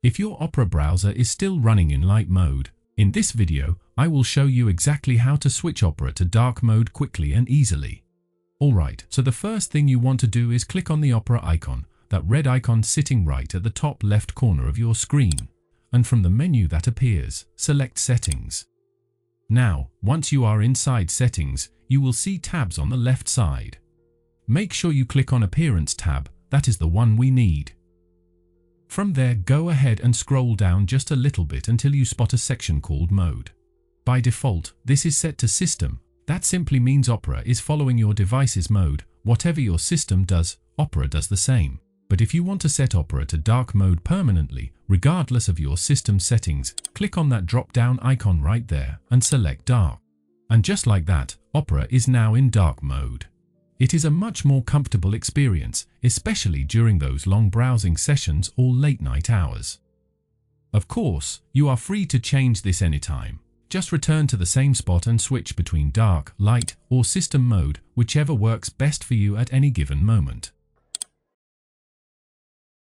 If your Opera browser is still running in light mode, in this video, I will show you exactly how to switch Opera to dark mode quickly and easily. Alright, so the first thing you want to do is click on the Opera icon, that red icon sitting right at the top left corner of your screen. And from the menu that appears, select Settings. Now, once you are inside Settings, you will see tabs on the left side. Make sure you click on Appearance tab, that is the one we need. From there, go ahead and scroll down just a little bit until you spot a section called Mode. By default, this is set to System. That simply means Opera is following your device's mode. Whatever your system does, Opera does the same. But if you want to set Opera to dark mode permanently, regardless of your system settings, click on that drop-down icon right there and select Dark. And just like that, Opera is now in dark mode. It is a much more comfortable experience, especially during those long browsing sessions or late-night hours. Of course, you are free to change this anytime. Just return to the same spot and switch between dark, light, or system mode, whichever works best for you at any given moment.